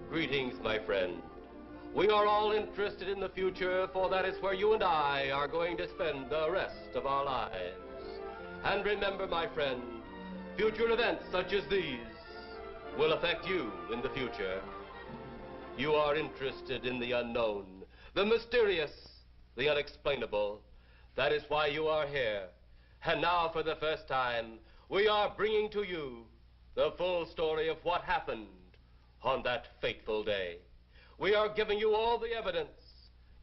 Greetings, my friend. We are all interested in the future, for that is where you and I are going to spend the rest of our lives. And remember, my friend, future events such as these will affect you in the future. You are interested in the unknown, the mysterious, the unexplainable. That is why you are here. And now, for the first time, we are bringing to you the full story of what happened on that fateful day. We are giving you all the evidence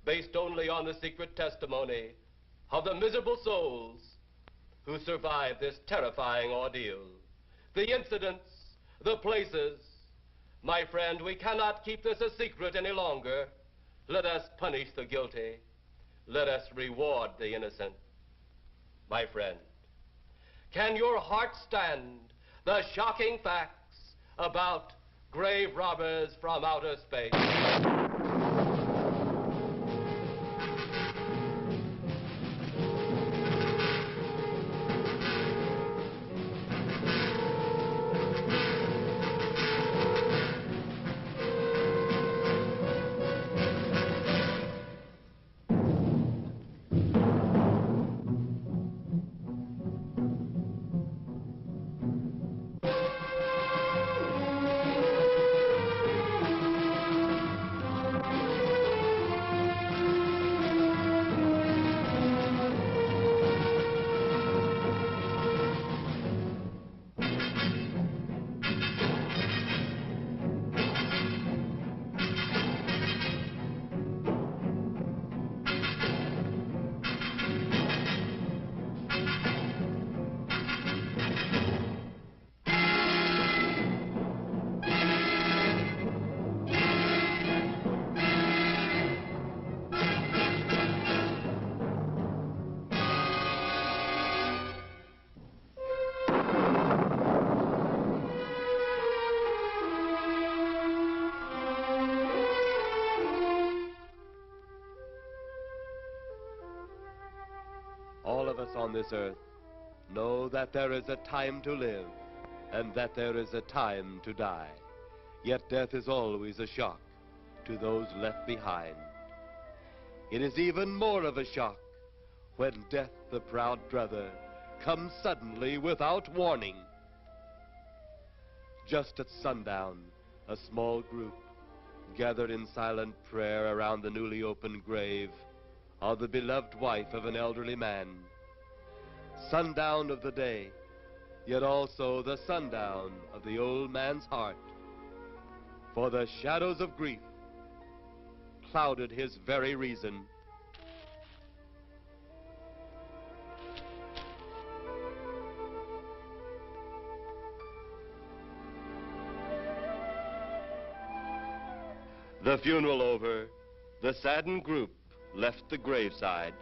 based only on the secret testimony of the miserable souls who survived this terrifying ordeal. The incidents, the places. My friend, we cannot keep this a secret any longer. Let us punish the guilty. Let us reward the innocent. My friend, can your heart stand the shocking facts about grave robbers from outer space? All of us on this earth know that there is a time to live and that there is a time to die. Yet death is always a shock to those left behind. It is even more of a shock when death, the proud brother, comes suddenly without warning. Just at sundown, a small group gathered in silent prayer around the newly opened grave of the beloved wife of an elderly man. Sundown of the day, yet also the sundown of the old man's heart. For the shadows of grief clouded his very reason. The funeral over, the saddened group left the graveside.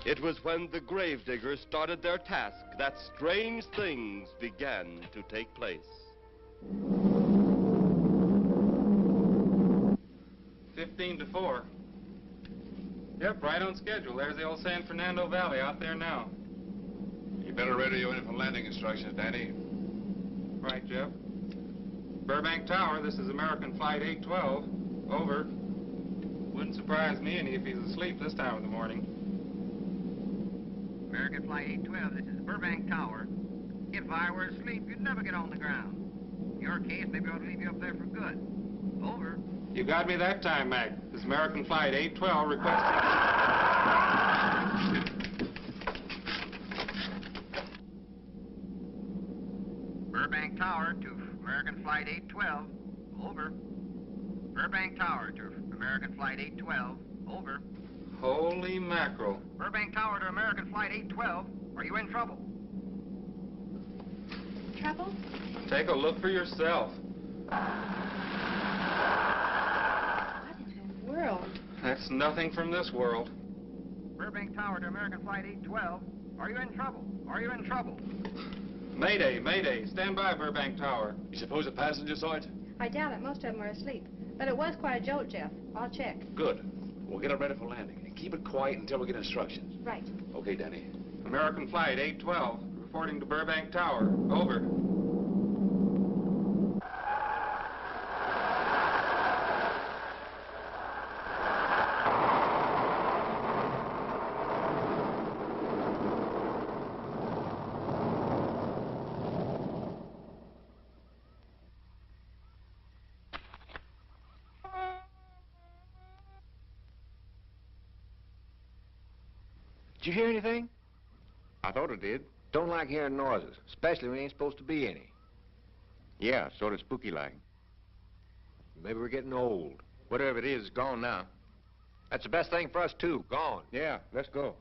It was when the gravediggers started their task that strange things began to take place. 15-4. Yep, right on schedule. There's the old San Fernando Valley out there now. You better radio in for landing instructions, Danny. Right, Jeff. Burbank Tower, this is American Flight 812. Over. Wouldn't surprise me any if he's asleep this time of the morning. American Flight 812, this is Burbank Tower. If I were asleep, you'd never get on the ground. In your case, maybe I ought to leave you up there for good. Over. You got me that time, Mac. This is American Flight 812 requesting... Burbank Tower to American Flight 812. Over. Burbank Tower to American Flight 812. Over. Holy mackerel. Burbank Tower to American Flight 812. Are you in trouble? Trouble? Take a look for yourself. What in the world? That's nothing from this world. Burbank Tower to American Flight 812. Are you in trouble? Are you in trouble? Mayday, mayday. Stand by, Burbank Tower. You suppose a passenger saw it? I doubt it. Most of them are asleep. But it was quite a jolt, Jeff. I'll check. Good. We'll get it ready for landing. And keep it quiet until we get instructions. Right. Okay, Danny. American Flight 812, reporting to Burbank Tower. Over. Did you hear anything? I thought it did. Don't like hearing noises, especially when there ain't supposed to be any. Yeah, sort of spooky like. Maybe we're getting old. Whatever it is, it's gone now. That's the best thing for us, too. Gone. Yeah, let's go.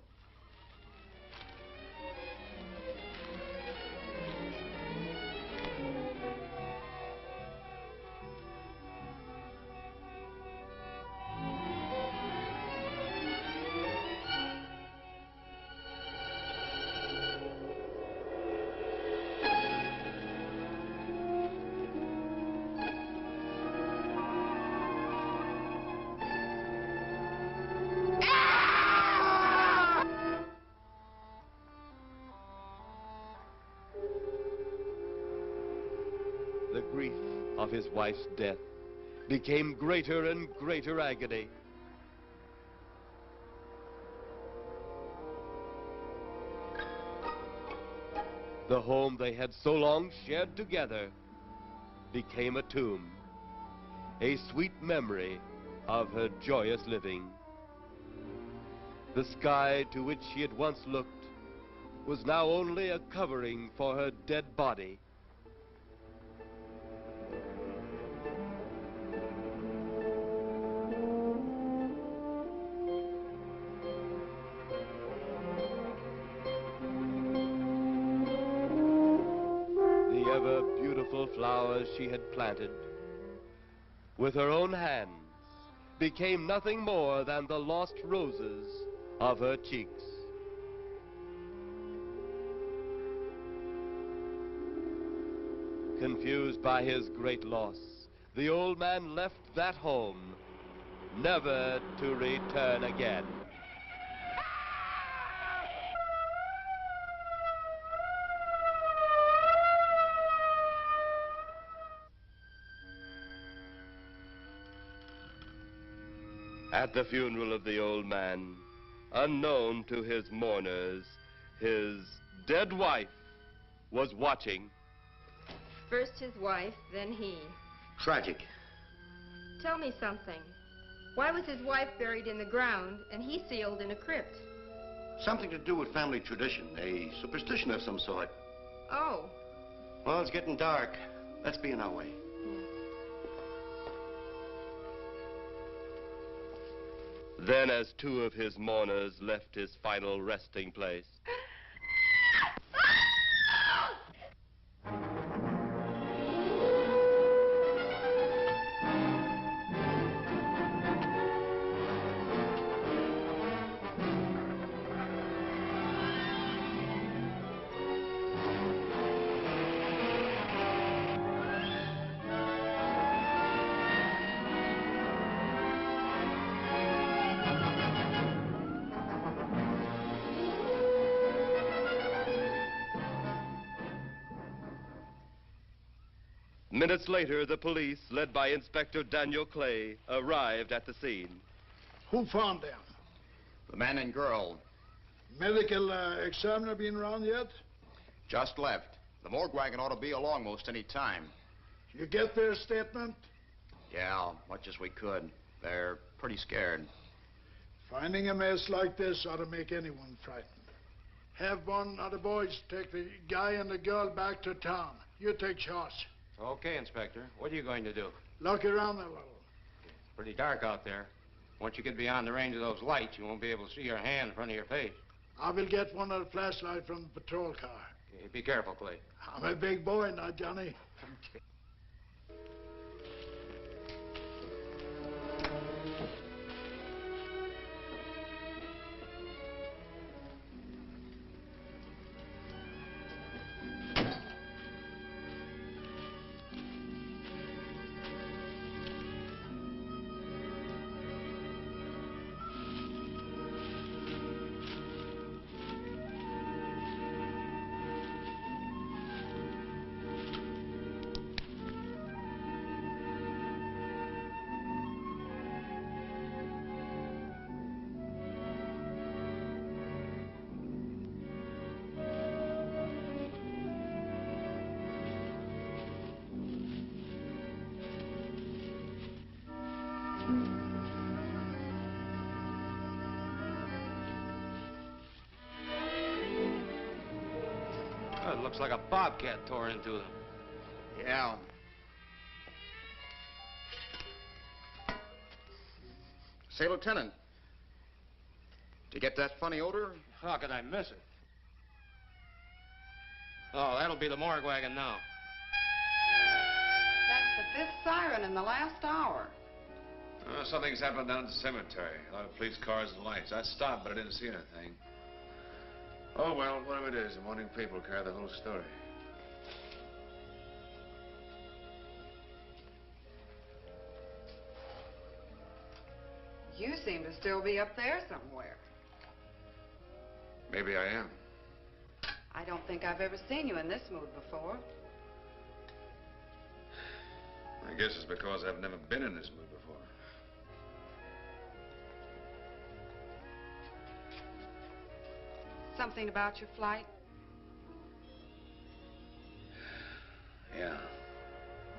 The grief of his wife's death became greater and greater agony. The home they had so long shared together became a tomb, a sweet memory of her joyous living. The sky to which she had once looked was now only a covering for her dead body. The ever-beautiful flowers she had planted, with her own hands, became nothing more than the lost roses of her cheeks. Confused by his great loss, the old man left that home, never to return again. At the funeral of the old man, unknown to his mourners, his dead wife was watching. First his wife, then he. Tragic. Tell me something. Why was his wife buried in the ground and he sealed in a crypt? Something to do with family tradition, a superstition of some sort. Oh. Well, it's getting dark. Let's be on our way. Then, as two of his mourners left his final resting place, minutes later, the police, led by Inspector Daniel Clay, arrived at the scene. Who found them? The man and girl Medical examiner been around yet? just left. The morgue wagon ought to be along most any time. You get their statement? Yeah, much as we could. They're pretty scared. Finding a mess like this ought to make anyone frightened. Have one of the boys take the guy and the girl back to town. You take charge. Okay, Inspector. What are you going to do? Look around a little. Pretty dark out there. Once you get beyond the range of those lights, you won't be able to see your hand in front of your face. I will get one of the flashlight from the patrol car. Okay, be careful, Clay. I'm a big boy now, Johnny. Oh, it looks like a bobcat tore into them. Yeah. Say, Lieutenant, did you get that funny odor? How could I miss it? Oh, that'll be the morgue wagon now. That's the 5th siren in the last hour. Something's happened down at the cemetery. A lot of police cars and lights. I stopped, but I didn't see anything. Oh, well, whatever it is, the morning people carry the whole story. You seem to still be up there somewhere. Maybe I am. I don't think I've ever seen you in this mood before. I guess it's because I've never been in this mood before. Something about your flight? Yeah.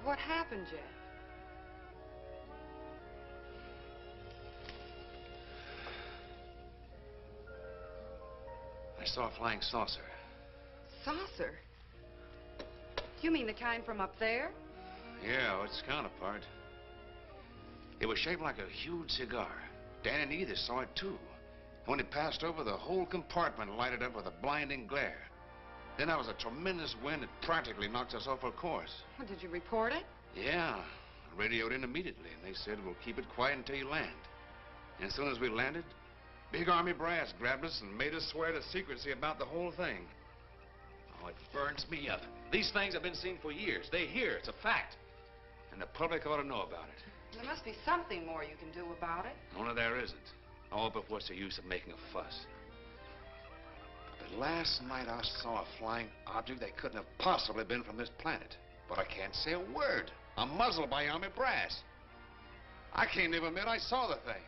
What happened, Jeff? I saw a flying saucer. Saucer? You mean the kind from up there? Yeah, its counterpart. It was shaped like a huge cigar. Dan and Edith saw it, too. When it passed over, the whole compartment lighted up with a blinding glare. Then there was a tremendous wind that practically knocked us off our course. Well, did you report it? Yeah, I radioed in immediately, and they said, we'll keep it quiet until you land. And as soon as we landed, big Army brass grabbed us and made us swear to secrecy about the whole thing. Oh, it burns me up. These things have been seen for years. They're here. It's a fact. And the public ought to know about it. There must be something more you can do about it. Only there isn't. Oh, but what's the use of making a fuss? But last night I saw a flying object that couldn't have possibly been from this planet. But I can't say a word. I'm muzzled by Army brass. I can't even admit I saw the thing.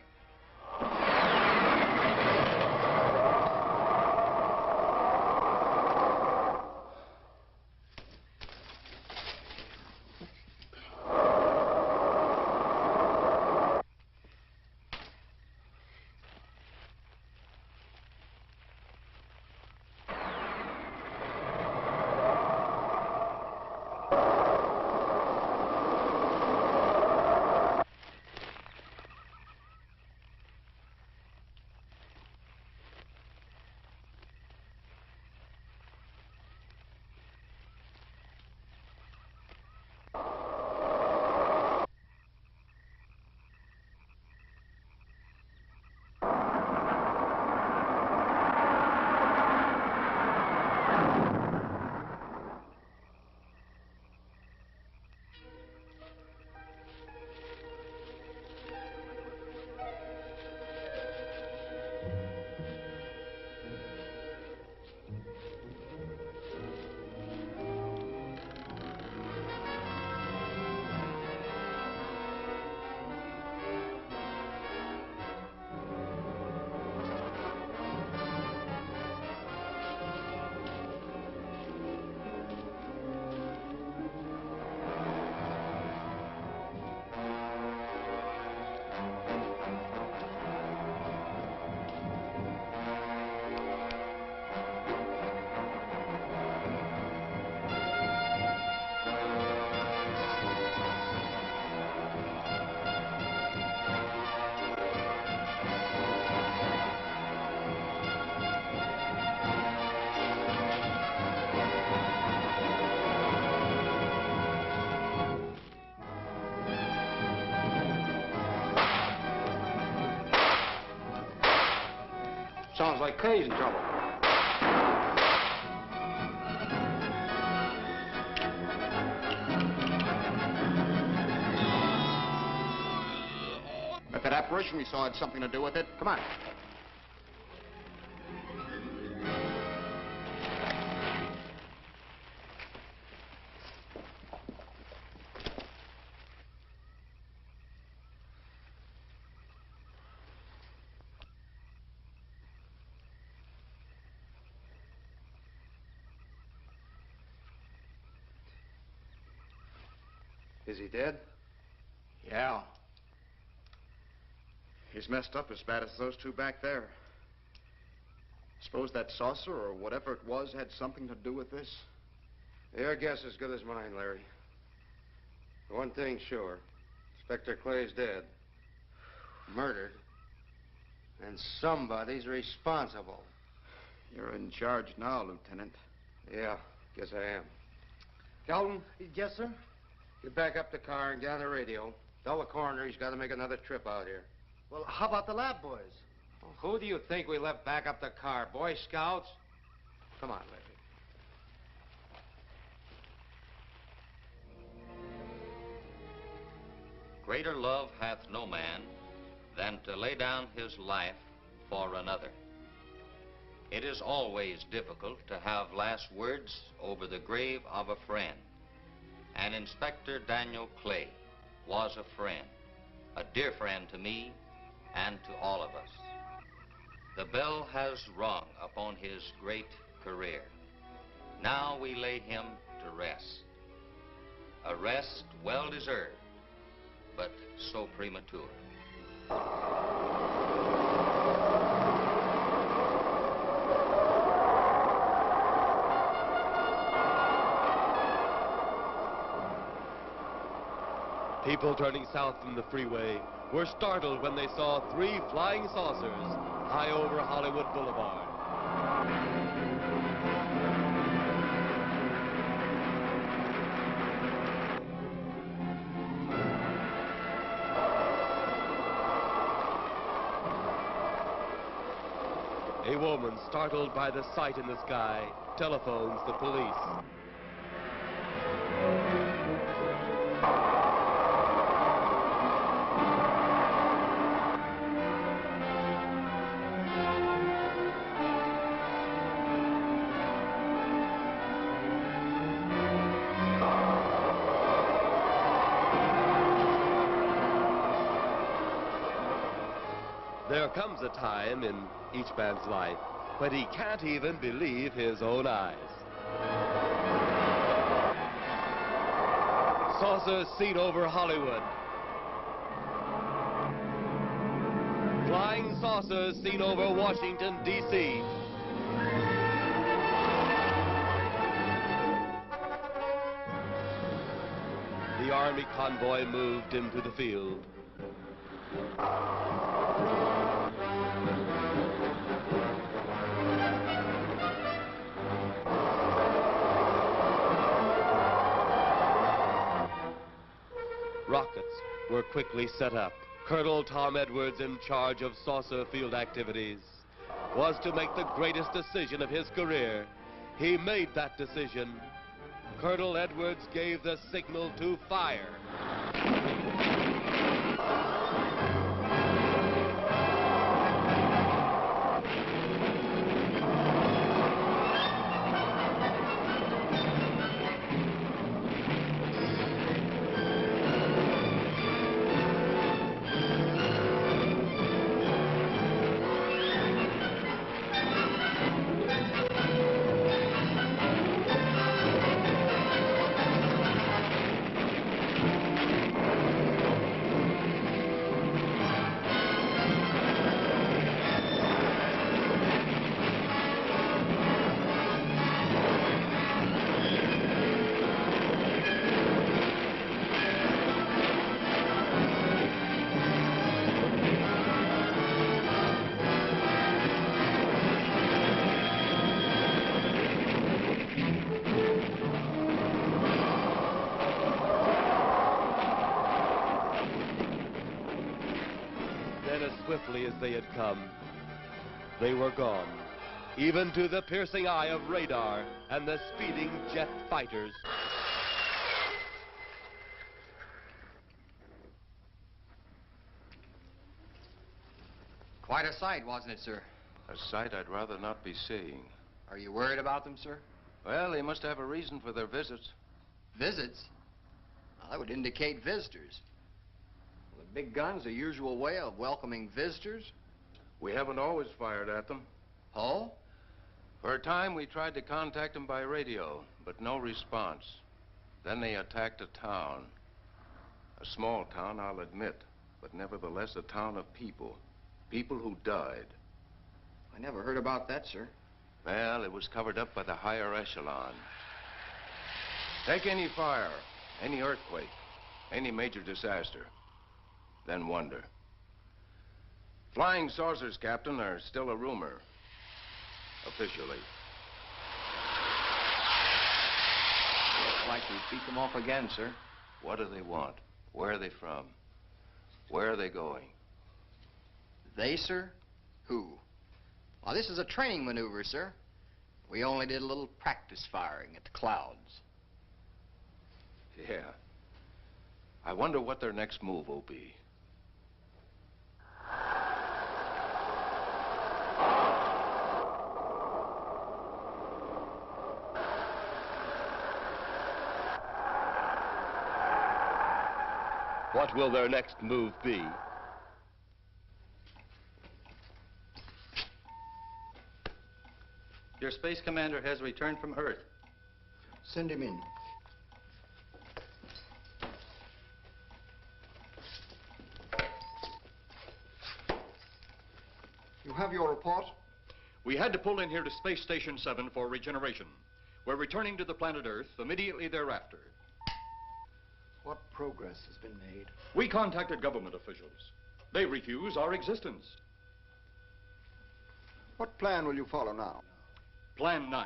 Sounds like crazy trouble. If that apparition we saw had something to do with it, come on. Is he dead? Yeah. He's messed up as bad as those two back there. Suppose that saucer or whatever it was had something to do with this? Your guess is as good as mine, Larry. One thing's sure. Inspector Clay's dead. Murdered. And somebody's responsible. You're in charge now, Lieutenant. Yeah, guess I am. Calton? Yes, sir? Get back up the car and get on the radio. Tell the coroner he's got to make another trip out here. Well, how about the lab boys? Well, who do you think we left back up the car? Boy Scouts? Come on, Larry. Greater love hath no man than to lay down his life for another. It is always difficult to have last words over the grave of a friend. And Inspector Daniel Clay was a friend, a dear friend to me and to all of us. The bell has rung upon his great career. Now we lay him to rest. A rest well deserved, but so premature. People turning south from the freeway were startled when they saw 3 flying saucers high over Hollywood Boulevard. A woman, startled by the sight in the sky, telephones the police. There comes a time in each man's life when he can't even believe his own eyes. Saucers seen over Hollywood. Flying saucers seen over Washington, D.C. The Army convoy moved into the field. Rockets were quickly set up. Colonel Tom Edwards, in charge of saucer field activities, was to make the greatest decision of his career. He made that decision. Colonel Edwards gave the signal to fire. Then, as swiftly as they had come, they were gone, even to the piercing eye of radar and the speeding jet fighters. Quite a sight, wasn't it, sir? A sight I'd rather not be seeing. Are you worried about them, sir? Well, they must have a reason for their visits. Visits? Well, that would indicate visitors. Well, the big gun's the usual way of welcoming visitors. We haven't always fired at them. Oh? For a time, we tried to contact them by radio, but no response. Then they attacked a town. A small town, I'll admit, but nevertheless a town of people. People who died. I never heard about that, sir. Well, it was covered up by the higher echelon. Take any fire, any earthquake, any major disaster, then wonder. Flying saucers, Captain, are still a rumor. Officially. Looks like we beat them off again, sir. What do they want? Where are they from? Where are they going? They, sir? Who? Well, this is a training maneuver, sir. We only did a little practice firing at the clouds. Yeah. I wonder what their next move will be. What will their next move be? Your space commander has returned from Earth. Send him in. You have your report? We had to pull in here to Space Station 7 for regeneration. We're returning to the planet Earth immediately thereafter. What progress has been made? We contacted government officials. They refuse our existence. What plan will you follow now? Plan 9.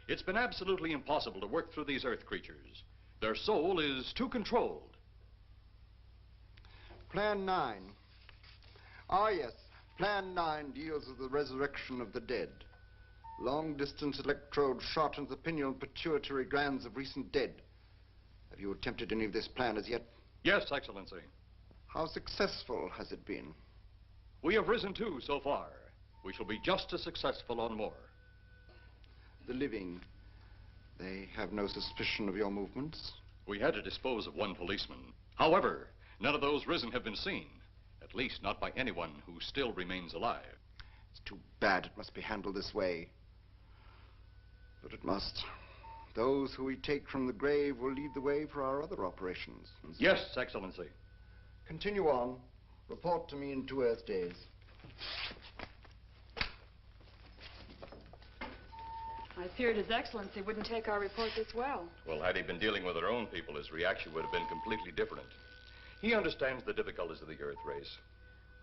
It's been absolutely impossible to work through these Earth creatures. Their soul is too controlled. Plan 9. Ah, yes. Plan 9 deals with the resurrection of the dead. Long-distance electrode shot into the pineal pituitary glands of recent dead. Have you attempted any of this plan as yet? Yes, Excellency. How successful has it been? We have risen too so far. We shall be just as successful on more. The living, they have no suspicion of your movements? We had to dispose of one policeman. However, none of those risen have been seen. At least not by anyone who still remains alive. It's too bad it must be handled this way. But it must. Those who we take from the grave will lead the way for our other operations. Yes, Excellency. Continue on. Report to me in 2 Earth days. I feared His Excellency wouldn't take our report this well. Well, had he been dealing with our own people, his reaction would have been completely different. He understands the difficulties of the Earth race.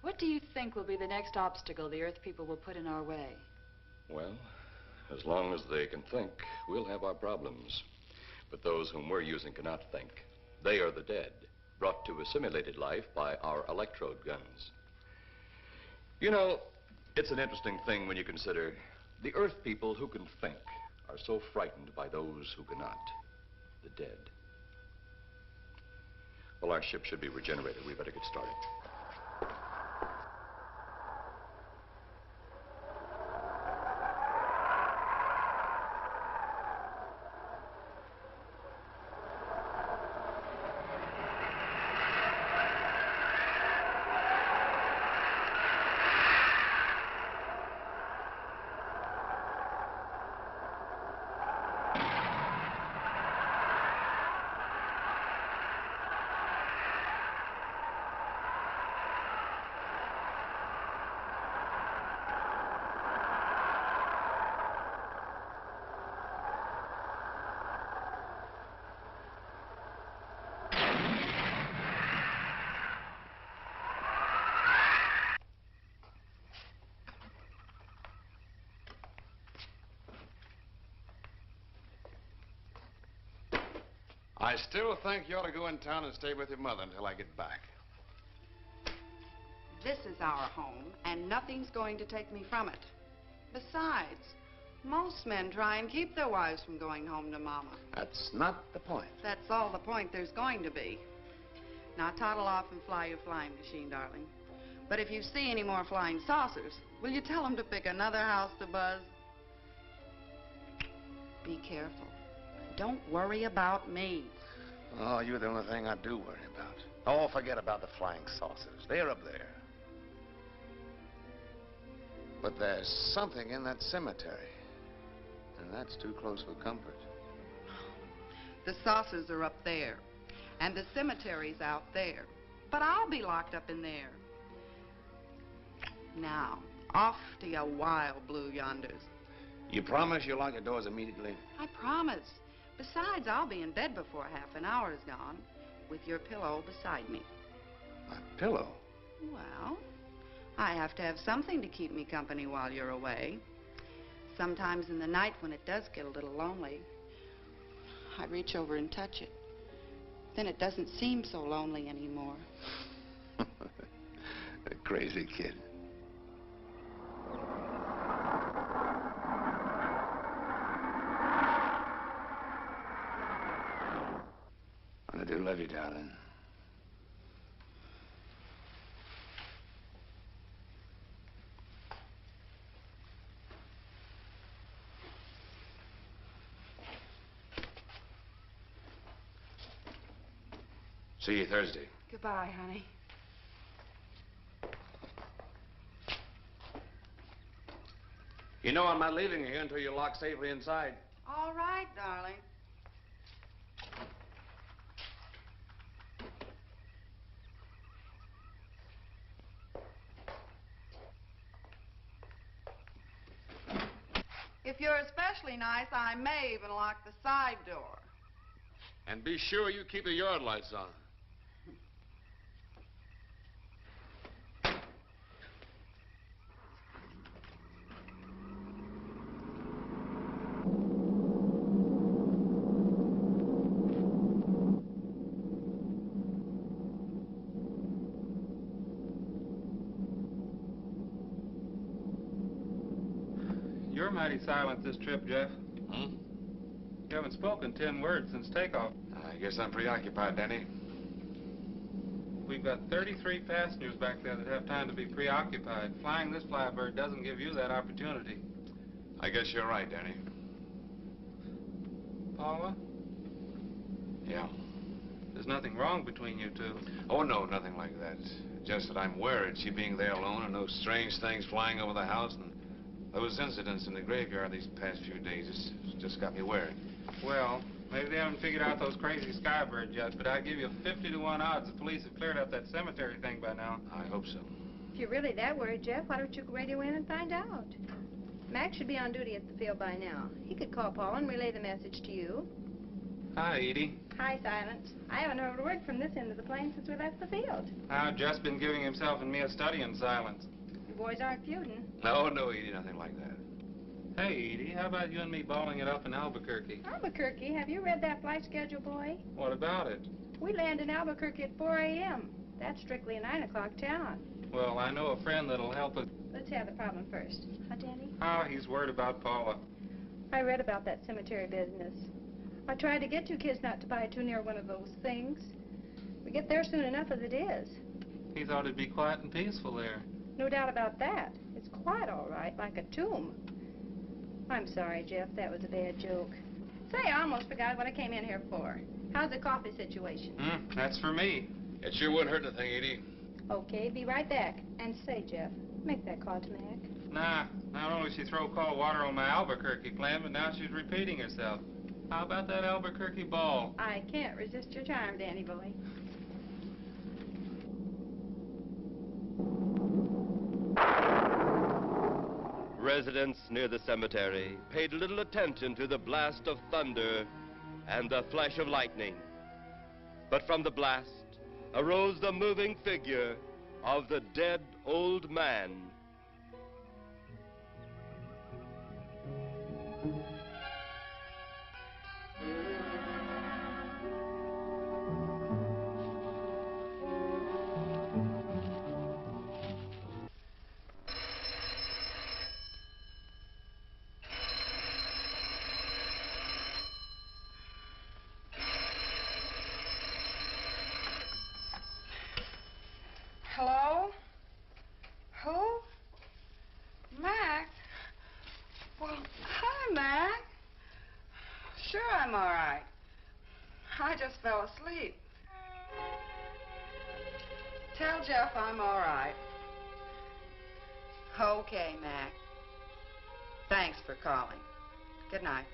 What do you think will be the next obstacle the Earth people will put in our way? Well, as long as they can think, we'll have our problems. But those whom we're using cannot think. They are the dead, brought to a simulated life by our electrode guns. You know, it's an interesting thing when you consider the Earth people who can think are so frightened by those who cannot, the dead. Well, our ship should be regenerated. We better get started. I still think you ought to go in town and stay with your mother until I get back. This is our home, and nothing's going to take me from it. Besides, most men try and keep their wives from going home to Mama. That's not the point. That's all the point there's going to be. Now toddle off and fly your flying machine, darling. But if you see any more flying saucers, will you tell them to pick another house to buzz? Be careful. Don't worry about me. Oh, you're the only thing I do worry about. Oh, forget about the flying saucers. They're up there. But there's something in that cemetery. And that's too close for comfort. The saucers are up there, and the cemetery's out there. But I'll be locked up in there. Now, off to your wild blue yonders. You promise you'll lock your doors immediately? I promise. Besides, I'll be in bed before half an hour is gone, with your pillow beside me. My pillow? Well, I have to have something to keep me company while you're away. Sometimes in the night when it does get a little lonely, I reach over and touch it. Then it doesn't seem so lonely anymore. A crazy kid. I do love you, darling. See you Thursday. Goodbye, honey. You know I'm not leaving here until you're locked safely inside. All right, darling. If you're especially nice, I may even lock the side door. And be sure you keep the yard lights on. You're mighty silent this trip, Jeff. Hmm? You haven't spoken 10 words since takeoff. I guess I'm preoccupied, Danny. We've got 33 passengers back there that have time to be preoccupied. Flying this flybird doesn't give you that opportunity. I guess you're right, Danny. Paula? Yeah. There's nothing wrong between you two. Oh, no, nothing like that. Just that I'm worried, she being there alone and those strange things flying over the house and those incidents in the graveyard these past few days. It's just got me worried. Well, maybe they haven't figured out those crazy skybirds yet, but I'd give you 50 to 1 odds the police have cleared up that cemetery thing by now. I hope so. If you're really that worried, Jeff, why don't you radio in and find out? Mac should be on duty at the field by now. He could call Paul and relay the message to you. Hi, Edie. Hi, Silence. I haven't heard a word from this end of the plane since we left the field. I've just been giving himself and me a study in silence. You boys aren't feuding. No, Edie, nothing like that. Hey, Edie, how about you and me balling it up in Albuquerque? Albuquerque? Have you read that flight schedule, boy? What about it? We land in Albuquerque at 4 a.m. That's strictly a 9 o'clock town. Well, I know a friend that'll help us. Let's have the problem first. Huh, Danny? Oh, he's worried about Paula. I read about that cemetery business. I tried to get you kids not to buy too near one of those things. We get there soon enough as it is. He thought it'd be quiet and peaceful there. No doubt about that. It's quiet, all right, like a tomb. I'm sorry, Jeff. That was a bad joke. Say, I almost forgot what I came in here for. How's the coffee situation? That's for me. It sure wouldn't hurt anything, Edie. Okay, be right back. And say, Jeff, make that call to Mac. Nah, not only she throw cold water on my Albuquerque plan, but now she's repeating herself. How about that Albuquerque ball? I can't resist your charm, Danny boy. Residents near the cemetery paid little attention to the blast of thunder and the flash of lightning. But from the blast arose the moving figure of the dead old man. just fell asleep. Tell Jeff I'm all right. Okay, Mac. Thanks for calling. Good night.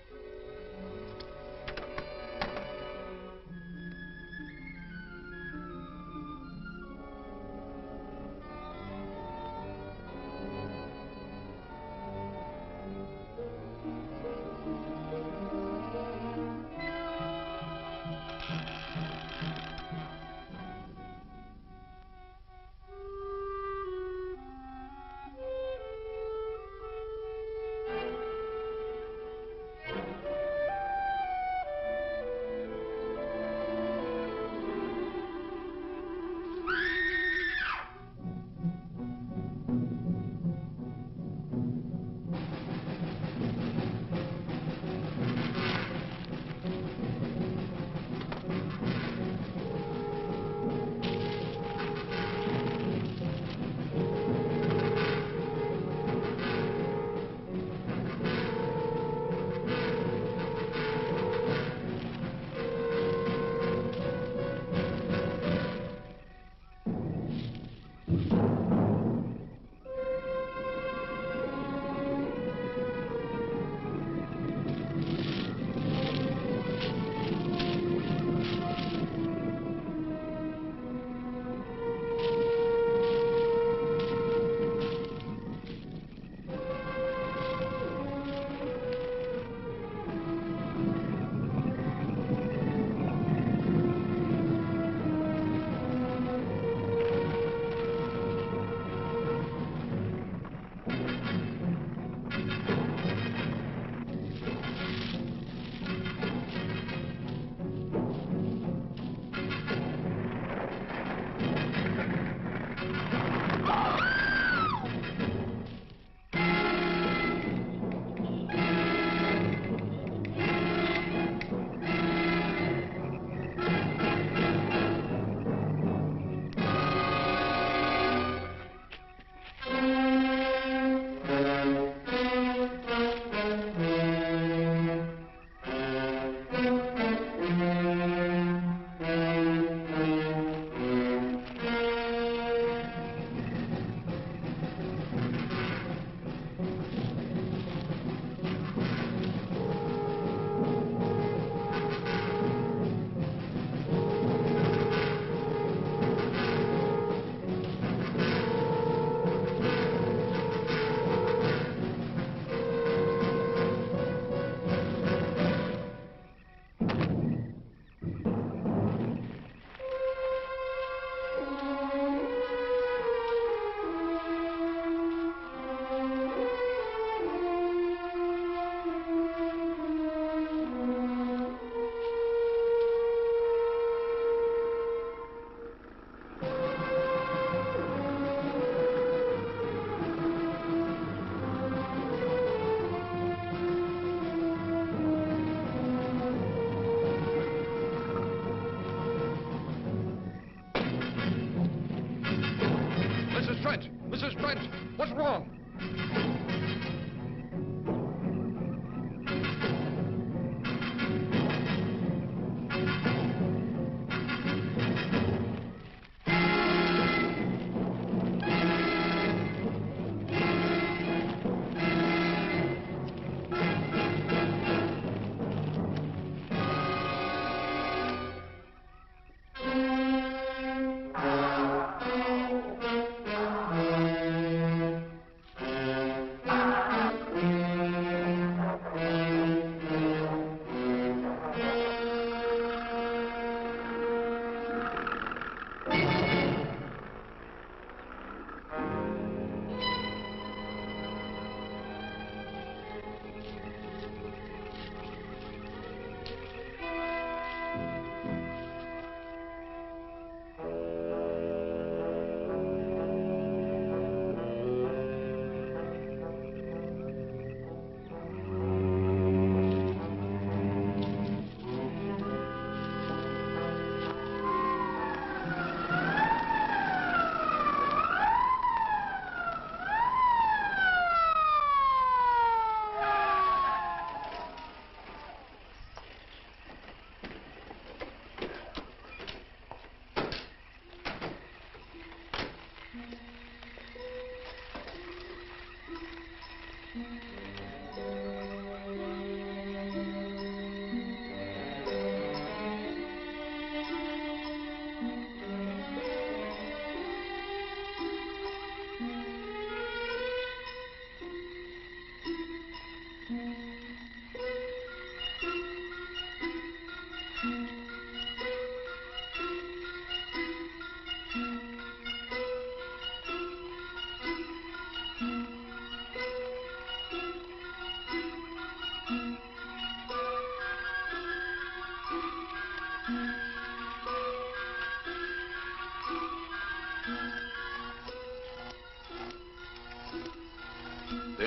Mrs. Trent, what's wrong?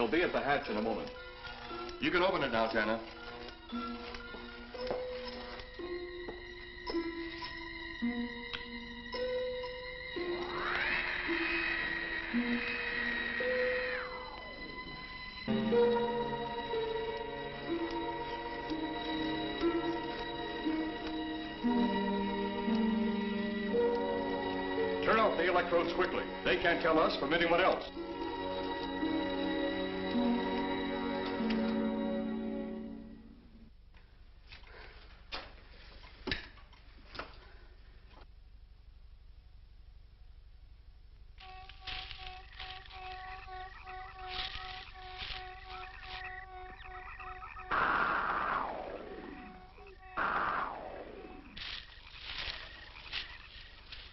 We'll be at the hatch in a moment. You can open it now, Tanner. Turn off the electrodes quickly. They can't tell us from anyone else.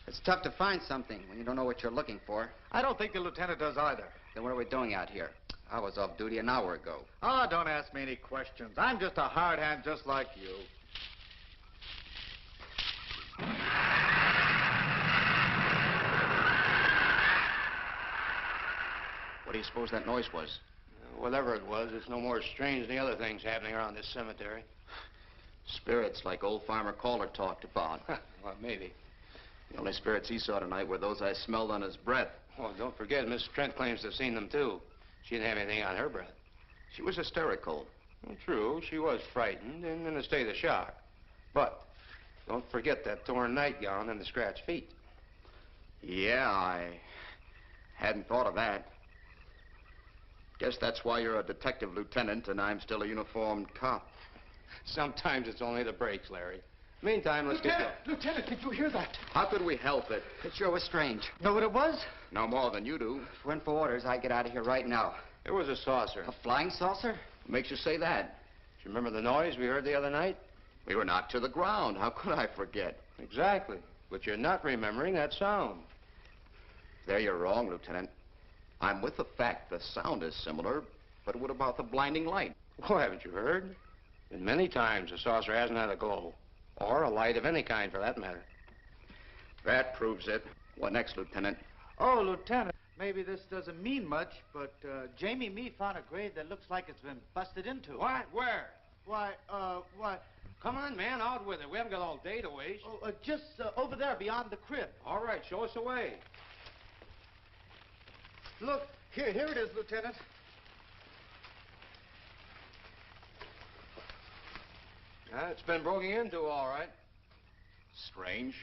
It's tough to find something when you don't know what you're looking for. I don't think the lieutenant does either. Then what are we doing out here? I was off duty an hour ago. Oh, don't ask me any questions. I'm just a hard hand just like you. What do you suppose that noise was? Whatever it was, it's no more strange than the other things happening around this cemetery. Spirits like old Farmer Caller talked about. Well, maybe. The only spirits he saw tonight were those I smelled on his breath. Oh, don't forget, Miss Trent claims to have seen them, too. She didn't have anything on her breath. She was hysterical. Well, true, she was frightened and in a state of shock. But don't forget that torn nightgown and the scratched feet. Yeah, I hadn't thought of that. Guess that's why you're a detective lieutenant and I'm still a uniformed cop. Sometimes it's only the brakes, Larry. Meantime, let's get going. Lieutenant, did you hear that? How could we help it? It sure was strange. Know what it was? No more than you do. If it went for orders, I'd get out of here right now. It was a saucer. A flying saucer? What makes you say that? Do you remember the noise we heard the other night? We were knocked to the ground. How could I forget? Exactly. But you're not remembering that sound. There you're wrong, Lieutenant. I'm with the fact the sound is similar, but what about the blinding light? Oh, haven't you heard? And many times the saucer hasn't had a glow. Or a light of any kind, for that matter. That proves it. What next, Lieutenant? Oh, Lieutenant, maybe this doesn't mean much, but Jamie Mee found a grave that looks like it's been busted into. What? Where? Why? Come on, man, out with it. We haven't got all day to waste. Oh, just over there beyond the crib. All right, show us the way. Look, here it is, Lieutenant. It's been broken into, all right. Strange.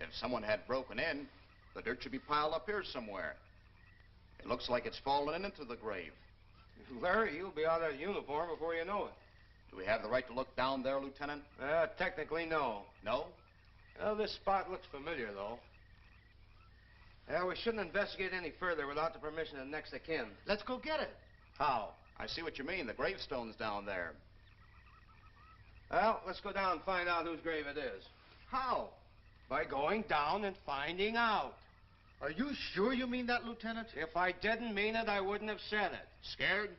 If someone had broken in, the dirt should be piled up here somewhere. It looks like it's fallen into the grave. Larry, you'll be out of uniform before you know it. Do we have the right to look down there, Lieutenant? Technically, no. No? Well, this spot looks familiar, though. We shouldn't investigate any further without the permission of next of kin. Let's go get it. How? I see what you mean. The gravestone's down there. Well, let's go down and find out whose grave it is. How? By going down and finding out. Are you sure you mean that, Lieutenant? If I didn't mean it, I wouldn't have said it. Scared?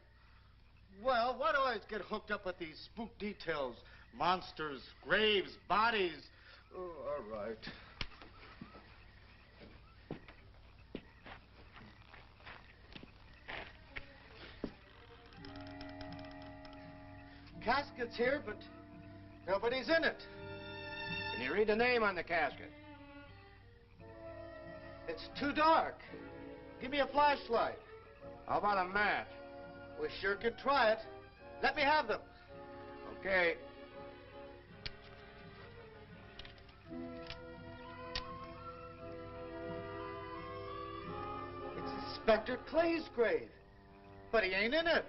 Well, why do I always get hooked up with these spook details? Monsters, graves, bodies. Oh, all right. Casket's here, but nobody's in it. Can you read the name on the casket? It's too dark. Give me a flashlight. How about a match? We sure could try it. Let me have them. Okay. It's Inspector Clay's grave, but he ain't in it.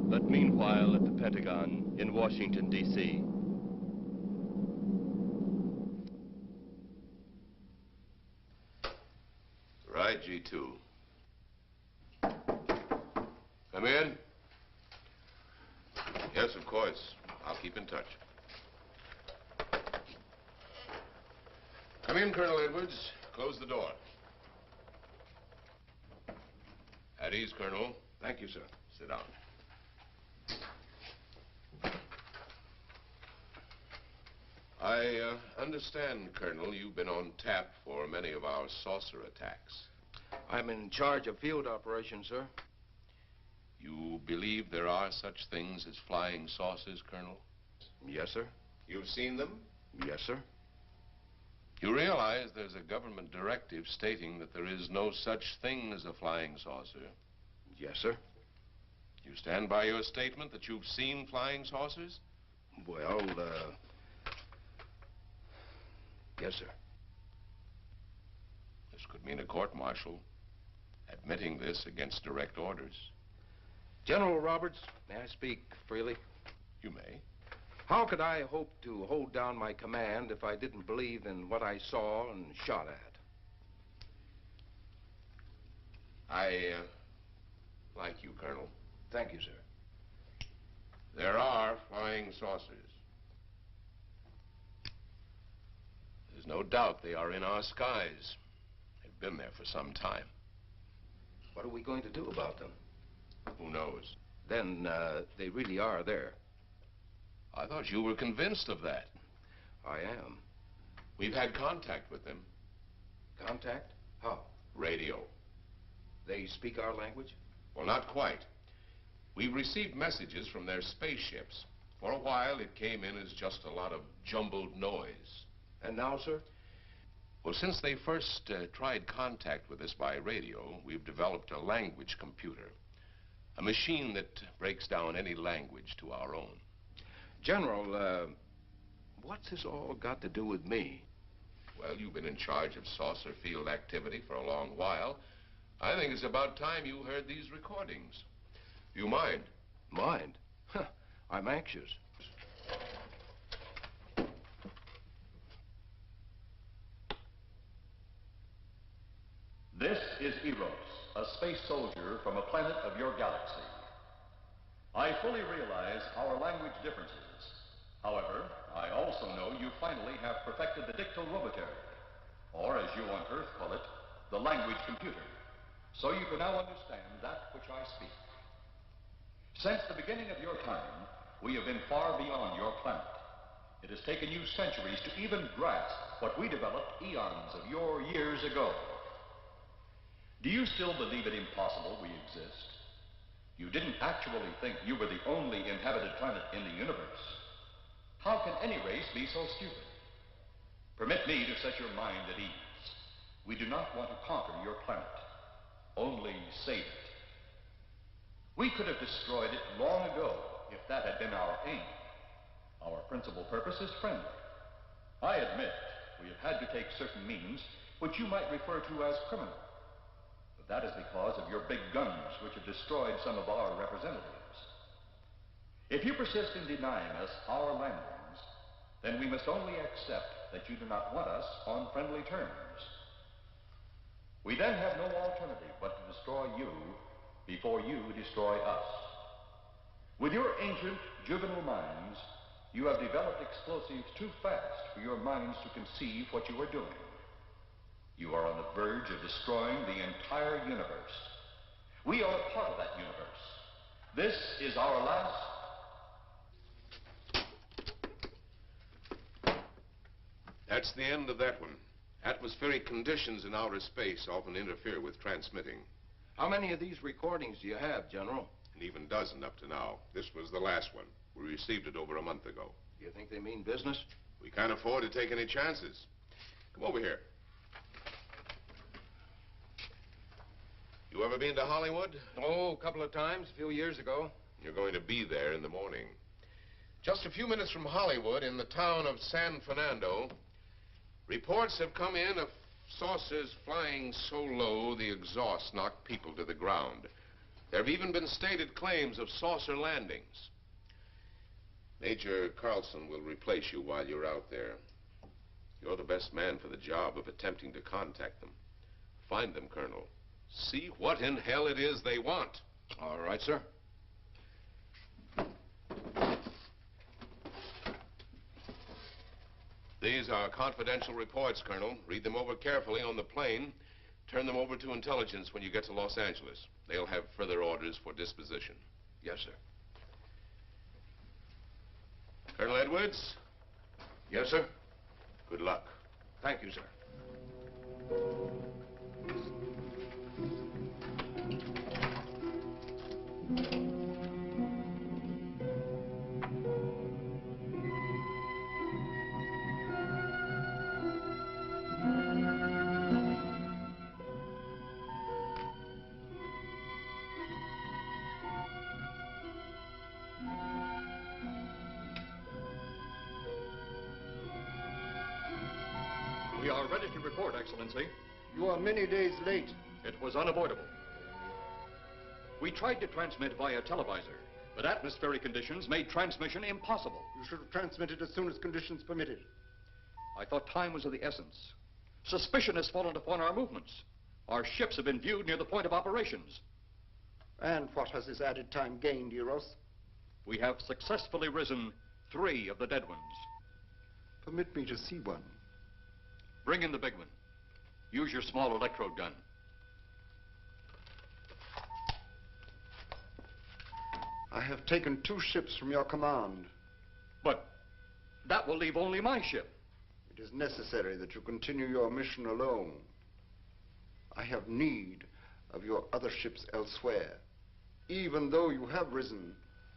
But meanwhile, at the Pentagon in Washington, D.C. Right, G2. Come in. Yes, of course. I'll keep in touch. Come in, Colonel Edwards. Close the door. At ease, Colonel. Thank you, sir. Sit down. I understand, Colonel, you've been on tap for many of our saucer attacks. I'm in charge of field operations, sir. You believe there are such things as flying saucers, Colonel? Yes, sir. You've seen them? Yes, sir. You realize there's a government directive stating that there is no such thing as a flying saucer? Yes, sir. You stand by your statement that you've seen flying saucers? Well, yes, sir. This could mean a court-martial, admitting this against direct orders. General Roberts, may I speak freely? You may. How could I hope to hold down my command if I didn't believe in what I saw and shot at? I like you, Colonel. Thank you, sir. There are flying saucers. There's no doubt they are in our skies. They've been there for some time. What are we going to do about them? Who knows? Then, they really are there. I thought you were convinced of that. I am. We've had contact with them. Contact? How? Radio. They speak our language? Well, not quite. We've received messages from their spaceships. For a while, it came in as just a lot of jumbled noise. And now, sir? Well, since they first tried contact with us by radio, we've developed a language computer. A machine that breaks down any language to our own. General, what's this all got to do with me? Well, you've been in charge of saucer field activity for a long while. I think it's about time you heard these recordings. Do you mind? Mind? Huh, I'm anxious. This is Eros, a space soldier from a planet of your galaxy. I fully realize our language differences. However, I also know you finally have perfected the dictorobotery, or as you on Earth call it, the language computer. So you can now understand that which I speak. Since the beginning of your time, we have been far beyond your planet. It has taken you centuries to even grasp what we developed eons of your years ago. Do you still believe it impossible we exist? You didn't actually think you were the only inhabited planet in the universe. How can any race be so stupid? Permit me to set your mind at ease. We do not want to conquer your planet, only save it. We could have destroyed it long ago if that had been our aim. Our principal purpose is friendly. I admit we have had to take certain means which you might refer to as criminal. But that is because of your big guns which have destroyed some of our representatives. If you persist in denying us our landings, then we must only accept that you do not want us on friendly terms. We then have no alternative but to destroy you before you destroy us. With your ancient, juvenile minds, you have developed explosives too fast for your minds to conceive what you are doing. You are on the verge of destroying the entire universe. We are a part of that universe. This is our last... That's the end of that one. Atmospheric conditions in outer space often interfere with transmitting. How many of these recordings do you have, General? An even dozen up to now. This was the last one. We received it over a month ago. Do you think they mean business? We can't afford to take any chances. Come over here. You ever been to Hollywood? Oh, a couple of times, a few years ago. You're going to be there in the morning. Just a few minutes from Hollywood, in the town of San Fernando, reports have come in of saucers flying so low the exhaust knocked people to the ground. There have even been stated claims of saucer landings. Major Carlson will replace you while you're out there. You're the best man for the job of attempting to contact them. Find them, Colonel. See what in hell it is they want. All right, sir. These are confidential reports, Colonel. Read them over carefully on the plane. Turn them over to intelligence when you get to Los Angeles. They'll have further orders for disposition. Yes, sir. Colonel Edwards, Yes, sir. Good luck. Thank you, sir. We are ready to report, Excellency. You are many days late. It was unavoidable. We tried to transmit via televisor, but atmospheric conditions made transmission impossible. You should have transmitted as soon as conditions permitted. I thought time was of the essence. Suspicion has fallen upon our movements. Our ships have been viewed near the point of operations. And what has this added time gained, Eros? We have successfully risen 3 of the dead ones. Permit me to see one. Bring in the big one. Use your small electrode gun. I have taken 2 ships from your command. But that will leave only my ship. It is necessary that you continue your mission alone. I have need of your other ships elsewhere. Even though you have risen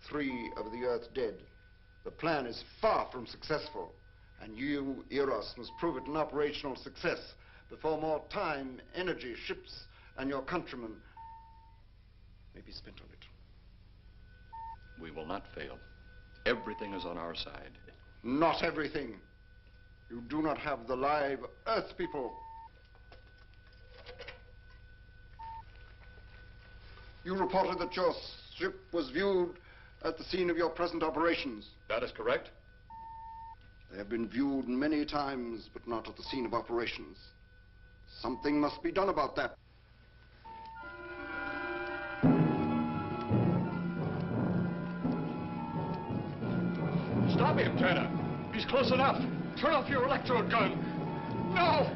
3 of the Earth's dead, the plan is far from successful. And you, Eros, must prove it an operational success before more time, energy, ships, and your countrymen may be spent on it. We will not fail. Everything is on our side. Not everything. You do not have the live Earth people. You reported that your ship was viewed at the scene of your present operations. That is correct. They have been viewed many times, but not at the scene of operations. Something must be done about that. Stop him, Turner. He's close enough. Turn off your electrode gun. No!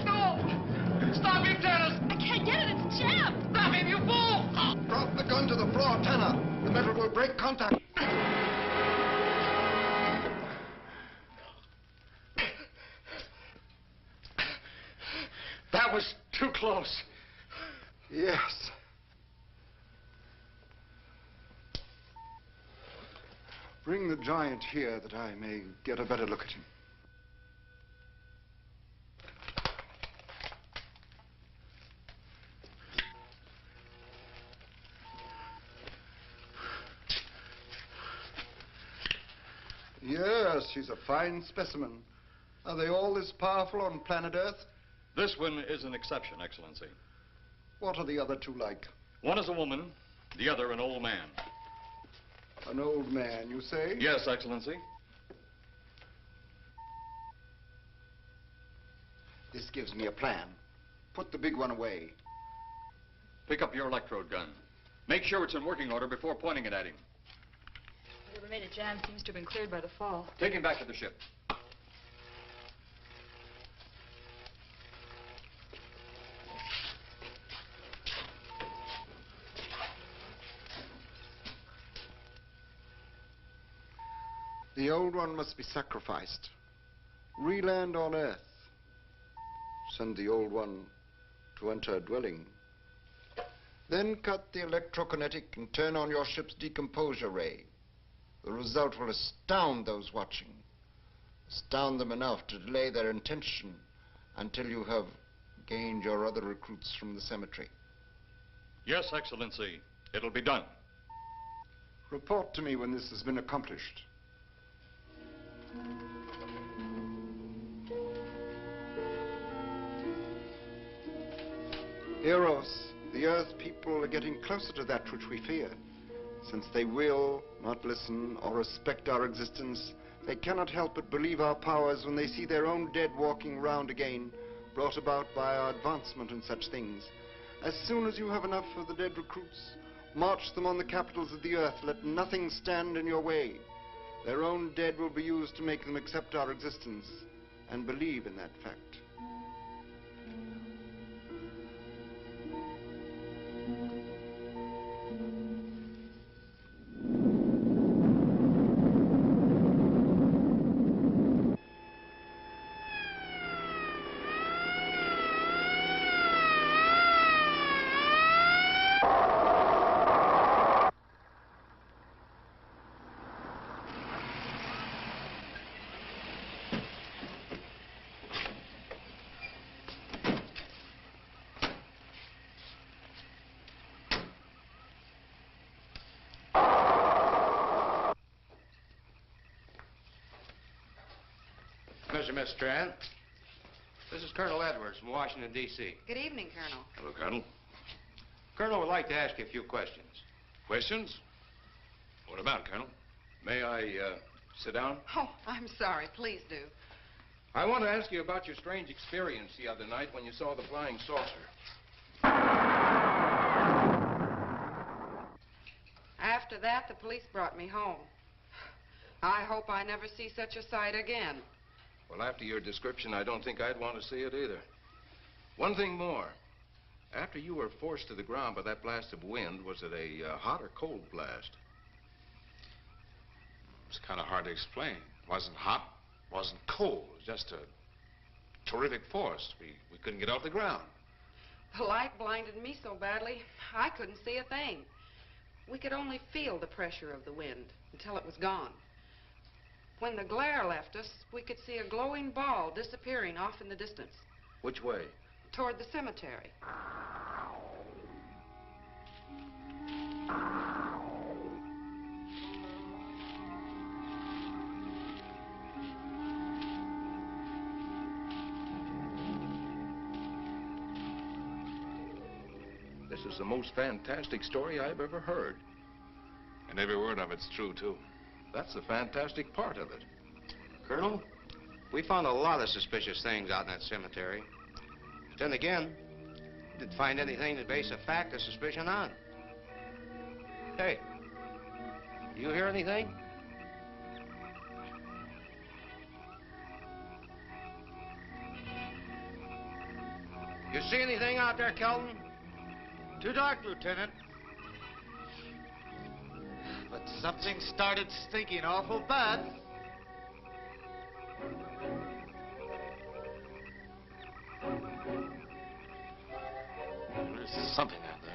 No! Stop him, Turner! I can't get it. It's jammed. Stop him, you fool! Drop the gun to the floor, Tanner. The metal will break contact. That was too close. Yes. Bring the giant here that I may get a better look at him. Yes, he's a fine specimen. Are they all this powerful on planet Earth? This one is an exception, Excellency. What are the other 2 like? One is a woman, the other an old man. An old man, you say? Yes, Excellency. This gives me a plan. Put the big one away. Pick up your electrode gun. Make sure it's in working order before pointing it at him. Whatever made it jam seems to have been cleared by the fall. Take him back to the ship. The old one must be sacrificed. Re-land on Earth. Send the old one to enter a dwelling. Then cut the electrokinetic and turn on your ship's decomposure ray. The result will astound those watching. Astound them enough to delay their intention until you have gained your other recruits from the cemetery. Yes, Excellency. It'll be done. Report to me when this has been accomplished. Eros, the Earth people are getting closer to that which we fear. Since they will not listen or respect our existence, they cannot help but believe our powers when they see their own dead walking round again, brought about by our advancement and such things. As soon as you have enough of the dead recruits, march them on the capitals of the Earth. Let nothing stand in your way. Their own dead will be used to make them accept our existence and believe in that fact. pleasure, Miss Trent. This is Colonel Edwards from Washington, D.C. Good evening, Colonel. Hello, Colonel. Colonel would like to ask you a few questions. Questions? What about, Colonel? May I, sit down? Oh, I'm sorry. Please do. I want to ask you about your strange experience the other night when you saw the flying saucer. After that, the police brought me home. I hope I never see such a sight again. Well, after your description, I don't think I'd want to see it either. One thing more. After you were forced to the ground by that blast of wind, was it a hot or cold blast? It's kind of hard to explain. It wasn't hot, wasn't cold. It was just a terrific force. We couldn't get off the ground. The light blinded me so badly, I couldn't see a thing. We could only feel the pressure of the wind until it was gone. When the glare left us, we could see a glowing ball disappearing off in the distance. Which way? Toward the cemetery. This is the most fantastic story I've ever heard. And every word of it's true, too. That's the fantastic part of it. Colonel, we found a lot of suspicious things out in that cemetery. But then again, we didn't find anything to base a fact or suspicion on. Hey, you hear anything? You see anything out there, Kelton? Too dark, Lieutenant. But something started stinking awful bad. There's something out there.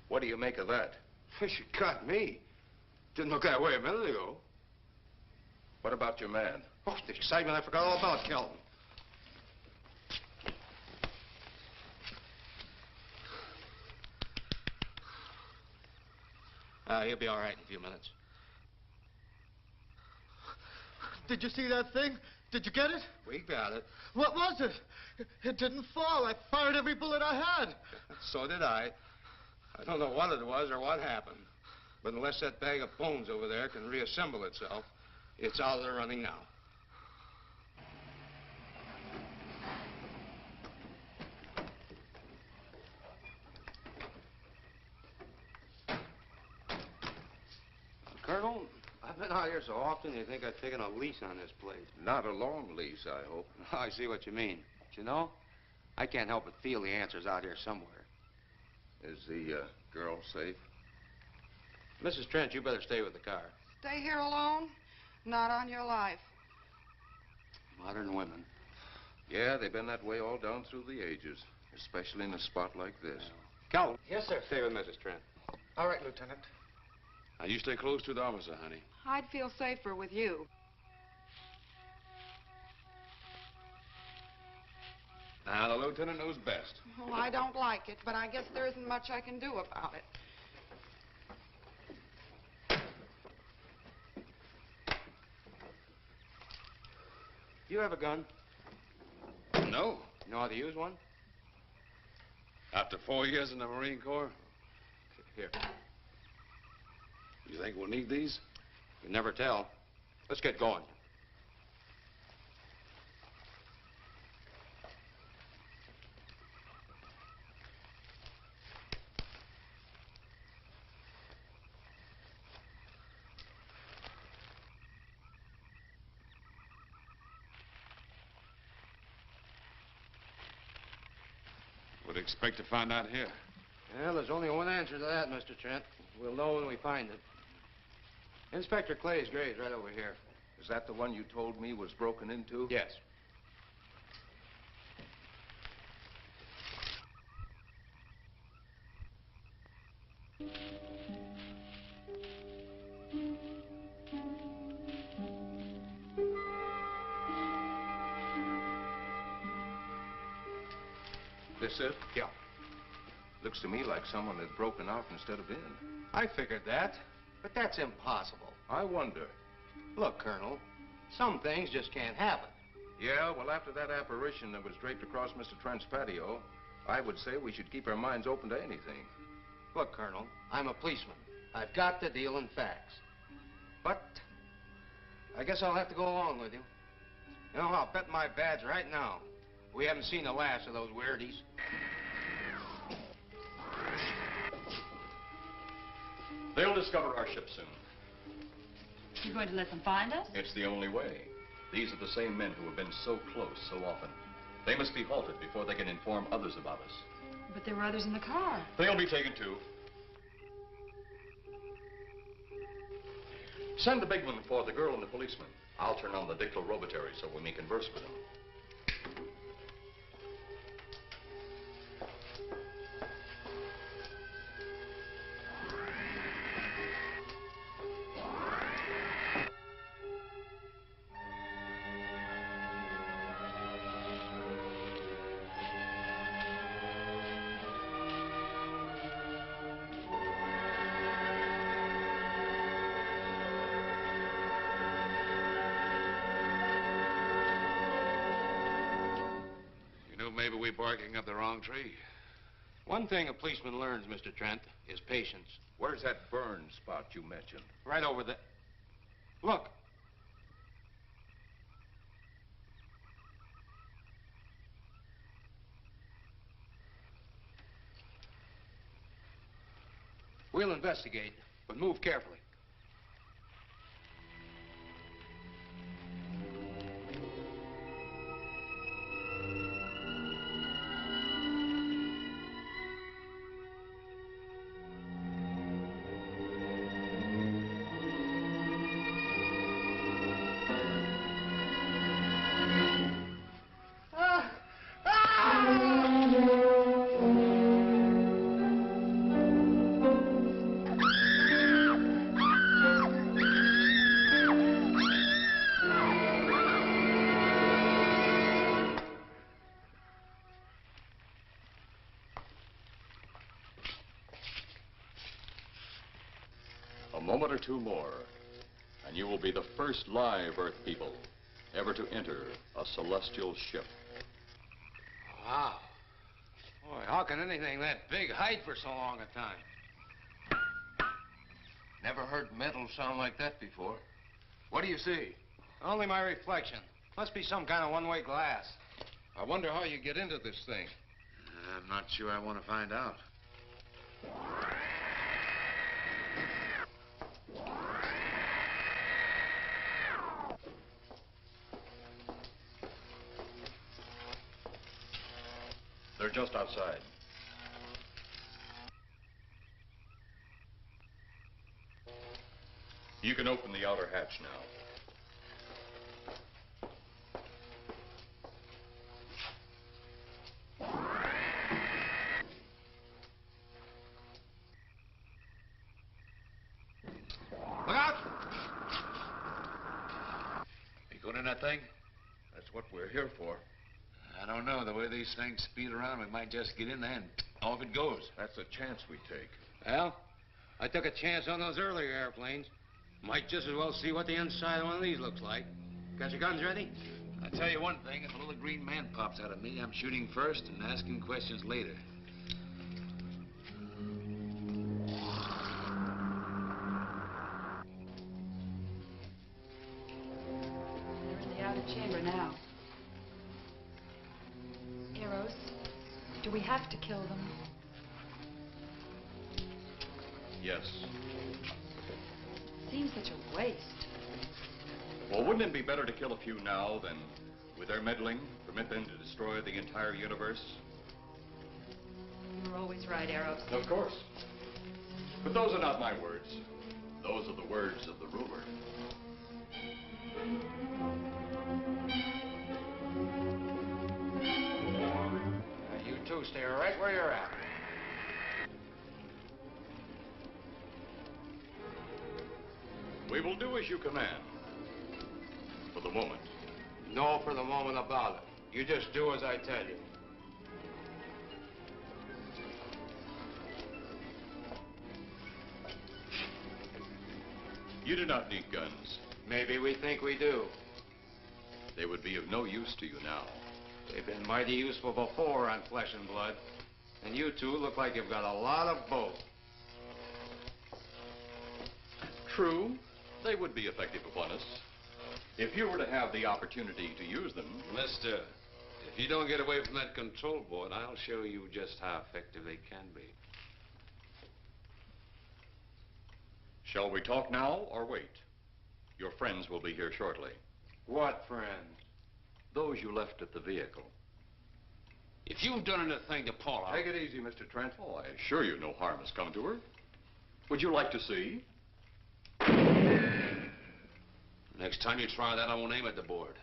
What do you make of that? You got me. Didn't look that way a minute ago. What about your man? Oh, the excitement, I forgot all about Kelton. He'll be all right in a few minutes. Did you see that thing? Did you get it? We got it. What was it? It didn't fall. I fired every bullet I had. So did I. I don't know what it was or what happened. But unless that bag of bones over there can reassemble itself, it's out of the running now. Colonel, I've been out here so often you think I've taken a lease on this place. Not a long lease, I hope. I see what you mean. But you know, I can't help but feel the answer's out here somewhere. Is the girl safe? Mrs. Trent, you better stay with the car. Stay here alone? Not on your life. Modern women. Yeah, they've been that way all down through the ages, especially in a spot like this. Calvin. Yes, sir. Stay with Mrs. Trent. All right, Lieutenant. Now, you stay close to the officer, honey. I'd feel safer with you. Now, the lieutenant knows best. Oh, I don't like it, but I guess there isn't much I can do about it. You have a gun? No. You know how to use one? After 4 years in the Marine Corps? Here. You think we'll need these? You never tell. Let's get going. What do you expect to find out here? Well, there's only one answer to that, Mr. Trent. We'll know when we find it. Inspector Clay's grave's right over here. Is that the one you told me was broken into? Yes. This it? Yeah. Looks to me like someone had broken out instead of in. I figured that, but that's impossible. I wonder. Look, Colonel, some things just can't happen. Yeah, well, after that apparition that was draped across Mr. Trent's patio, I would say we should keep our minds open to anything. Look, Colonel, I'm a policeman. I've got to deal in facts. But I guess I'll have to go along with you. You know, I'll bet my badge right now we haven't seen the last of those weirdies. They'll discover our ship soon. You going to let them find us? It's the only way. These are the same men who have been so close so often. They must be halted before they can inform others about us. But there were others in the car. They'll be taken too. Send the big one for the girl and the policeman. I'll turn on the dictylrobotary so we may converse with them. Maybe we're barking up the wrong tree. One thing a policeman learns, Mr. Trent, is patience. Where's that burn spot you mentioned? Right over there. Look. We'll investigate, but move carefully. A moment or two more, and you will be the first live Earth people ever to enter a celestial ship. Wow. Boy, how can anything that big hide for so long a time? Never heard metal sound like that before. What do you see? Only my reflection. Must be some kind of one-way glass. I wonder how you get into this thing. I'm not sure I want to find out. They're just outside. You can open the outer hatch now. Look out! You going in that thing? That's what we're here for. I don't know. The way these things speed around, we might just get in there and off it goes. That's a chance we take. Well, I took a chance on those earlier airplanes. Might just as well see what the inside of one of these looks like. Got your guns ready? I'll tell you one thing. If a little green man pops out of me, I'm shooting first and asking questions later. They're in the outer chamber now. Arrows, do we have to kill them? Yes. Seems such a waste. Well, wouldn't it be better to kill a few now than, with their meddling, permit them to destroy the entire universe? You're always right, Arrows. Of course. But those are not my words. Those are the words of the ruler. You two stay right where you're at. We will do as you command. For the moment. No for the moment about it. You just do as I tell you. You do not need guns. Maybe we think we do. They would be of no use to you now. They've been mighty useful before on flesh and blood. And you two look like you've got a lot of both. True, they would be effective upon us. If you were to have the opportunity to use them... Mister, if you don't get away from that control board, I'll show you just how effective they can be. Shall we talk now or wait? Your friends will be here shortly. What friends? Those you left at the vehicle. If you've done anything to Paula... Take it easy, Mr. Trent. Oh, I assure you no harm has come to her. Would you like to see? Next time you try that, I won't aim at the board.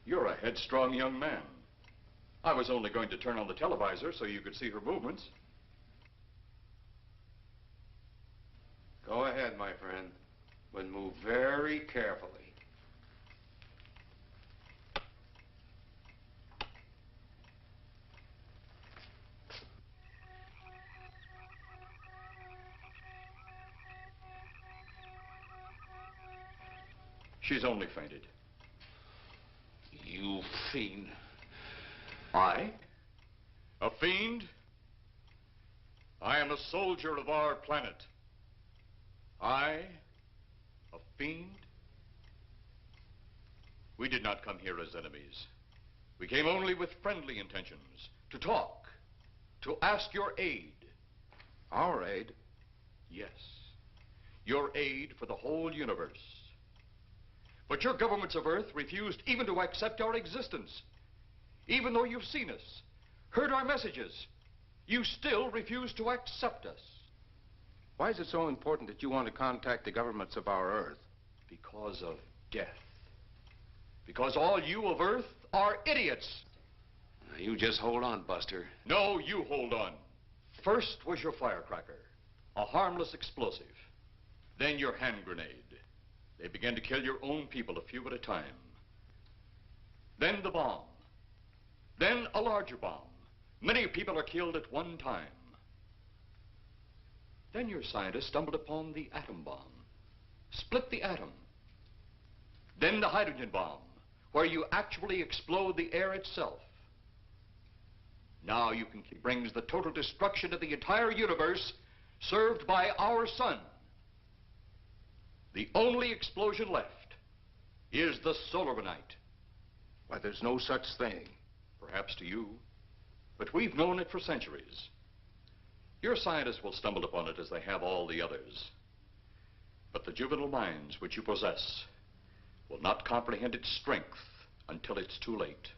You're a headstrong young man. I was only going to turn on the televisor so you could see her movements. Go ahead, my friend, but move very carefully. She's only fainted. You fiend. I? A fiend? I am a soldier of our planet. I? A fiend? We did not come here as enemies. We came only with friendly intentions, to talk, to ask your aid. Our aid? Yes, your aid for the whole universe. But your governments of Earth refused even to accept our existence. Even though you've seen us, heard our messages, you still refuse to accept us. Why is it so important that you want to contact the governments of our Earth? Because of death. Because all you of Earth are idiots. Now, you just hold on, Buster. No, you hold on. First was your firecracker, a harmless explosive. Then your hand grenade. They began to kill your own people a few at a time. Then the bomb. Then a larger bomb. Many people are killed at one time. Then your scientists stumbled upon the atom bomb. Split the atom. Then the hydrogen bomb, where you actually explode the air itself. Now you can brings the total destruction of the entire universe served by our sun. The only explosion left is the solarite. Why, there's no such thing. Perhaps to you, but we've known it for centuries. Your scientists will stumble upon it as they have all the others. But the juvenile minds which you possess will not comprehend its strength until it's too late.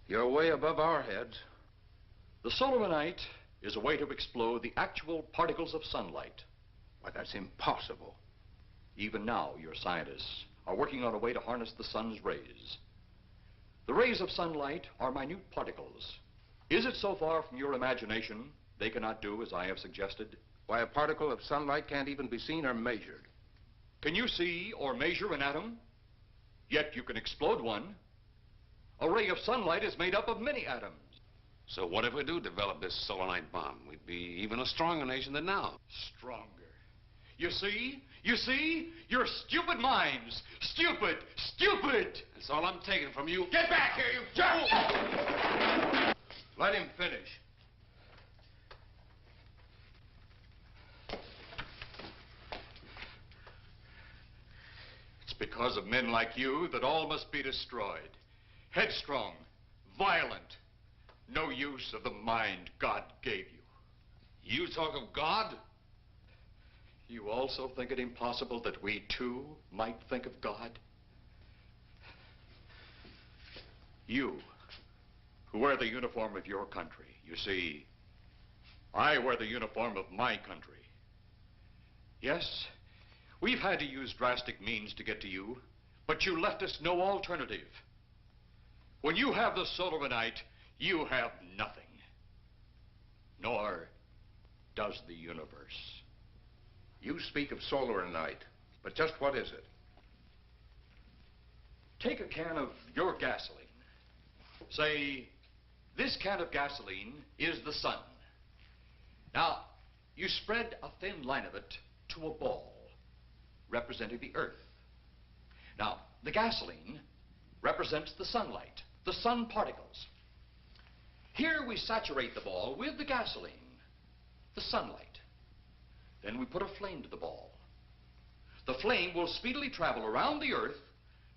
You're way above our heads. The solarite is a way to explode the actual particles of sunlight. Why, that's impossible. Even now, your scientists are working on a way to harness the sun's rays. The rays of sunlight are minute particles. Is it so far from your imagination they cannot do as I have suggested? Why, a particle of sunlight can't even be seen or measured. Can you see or measure an atom? Yet you can explode one. A ray of sunlight is made up of many atoms. So what if we do develop this solar-night bomb? We'd be even a stronger nation than now. Stronger. You see? You see? Your stupid minds. Stupid! Stupid! That's all I'm taking from you. Get back here, you fool! Let him finish. It's because of men like you that all must be destroyed. Headstrong, violent, no use of the mind God gave you. You talk of God? You also think it impossible that we too might think of God? You, who wear the uniform of your country, you see, I wear the uniform of my country. Yes, we've had to use drastic means to get to you, but you left us no alternative. When you have the soul of a night, you have nothing. Nor does the universe. You speak of solar night, but just what is it? Take a can of your gasoline. Say, this can of gasoline is the sun. Now, you spread a thin line of it to a ball, representing the earth. Now, the gasoline represents the sunlight, the sun particles. Here we saturate the ball with the gasoline, the sunlight. Then we put a flame to the ball. The flame will speedily travel around the earth,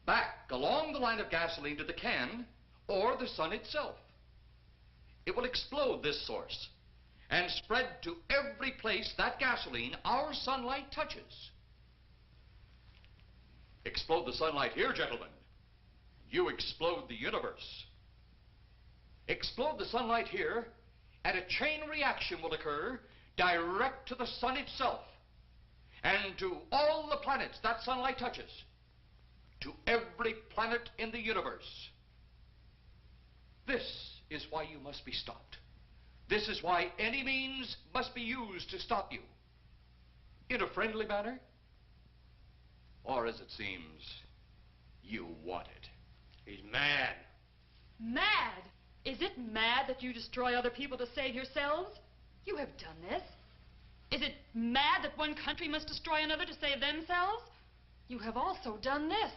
back along the line of gasoline to the can, or the sun itself. It will explode this source and spread to every place that gasoline, our sunlight, touches. Explode the sunlight here, gentlemen. You explode the universe. Explode the sunlight here, and a chain reaction will occur direct to the sun itself and to all the planets that sunlight touches, to every planet in the universe. This is why you must be stopped. This is why any means must be used to stop you. In a friendly manner, or as it seems, you want it. He's mad. Mad? Is it mad that you destroy other people to save yourselves? You have done this. Is it mad that one country must destroy another to save themselves? You have also done this.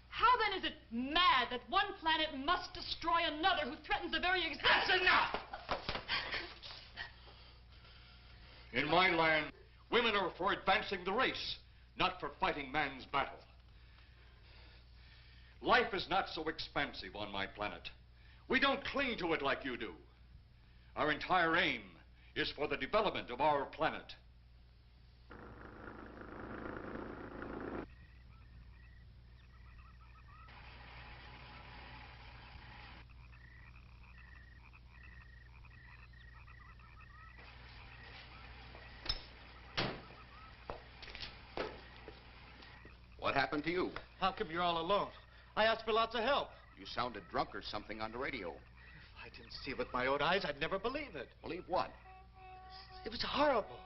How then is it mad that one planet must destroy another who threatens the very existence? That's enough! In my land, women are for advancing the race, not for fighting man's battle. Life is not so expansive on my planet. We don't cling to it like you do. Our entire aim is for the development of our planet. What happened to you? How come you're all alone? I asked for lots of help. You sounded drunk or something on the radio. If I didn't see it with my own eyes, I'd never believe it. Believe what? It was horrible.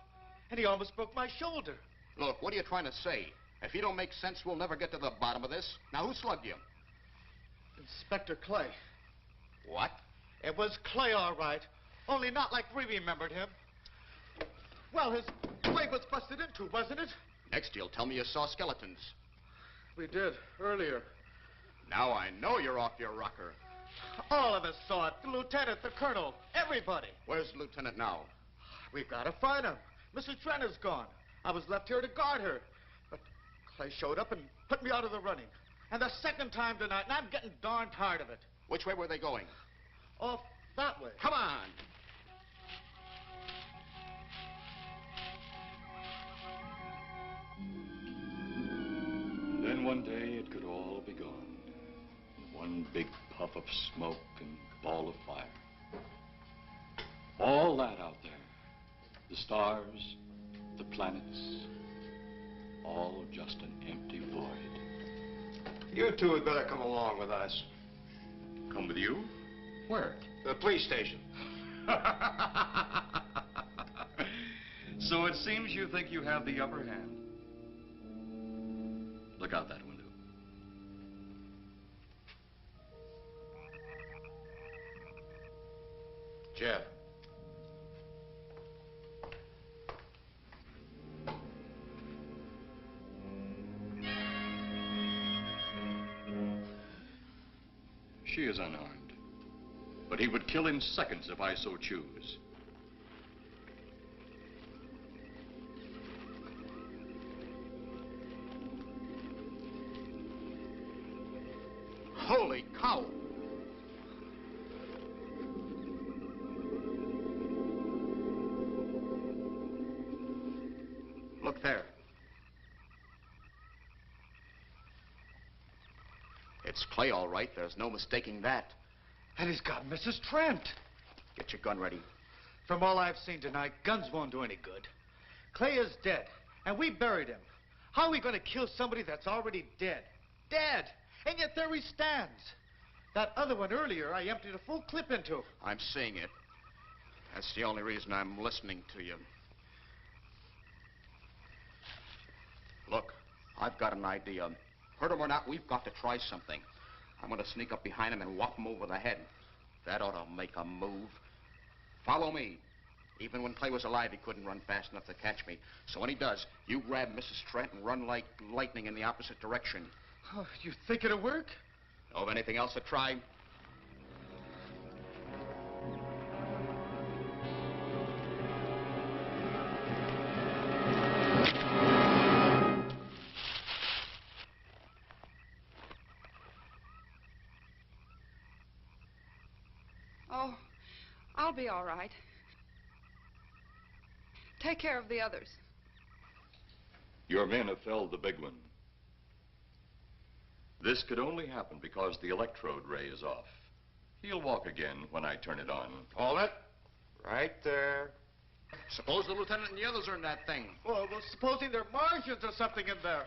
And he almost broke my shoulder. Look, what are you trying to say? If you don't make sense, we'll never get to the bottom of this. Now, who slugged you? Inspector Clay. What? It was Clay, all right. Only not like we remembered him. Well, his grave was busted into, wasn't it? Next, you'll tell me you saw skeletons. We did, earlier. Now I know you're off your rocker. All of us saw it. The lieutenant, the colonel, everybody. Where's the lieutenant now? We've got to find him. Mrs. Trent is gone. I was left here to guard her. But Clay showed up and put me out of the running. And the second time tonight, and I'm getting darn tired of it. Which way were they going? Off that way. Come on. Then one day it could all be gone. One big puff of smoke and ball of fire. All that out there. The stars, the planets, all just an empty void. You two had better come along with us. Come with you? Where? The police station. So it seems you think you have the upper hand. Look out that window. Jeff. She is unarmed, but he would kill in seconds if I so choose. Holy cow! Look there. It's Clay, all right. There's no mistaking that. And he's got Mrs. Trent. Get your gun ready. From all I've seen tonight, guns won't do any good. Clay is dead, and we buried him. How are we going to kill somebody that's already dead? Dead! And yet there he stands. That other one earlier, I emptied a full clip into. I'm seeing it. That's the only reason I'm listening to you. Look, I've got an idea. Hurt him or not, we've got to try something. I'm going to sneak up behind him and whop him over the head. That ought to make a move. Follow me. Even when Clay was alive, he couldn't run fast enough to catch me. So when he does, you grab Mrs. Trent and run like lightning in the opposite direction. Oh, you think it'll work? Know of anything else to try? Oh, I'll be all right. Take care of the others. Your men have felled the big one. This could only happen because the electrode ray is off. He'll walk again when I turn it on. Hold it. Right there. Suppose the lieutenant and the others are in that thing. Well, supposing there are Martians or something in there.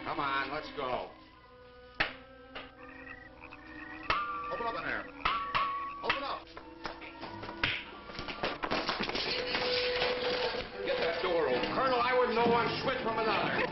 Come on, let's go. Open up in there. Open up. Get that door open. Colonel, I wouldn't know one switch from another.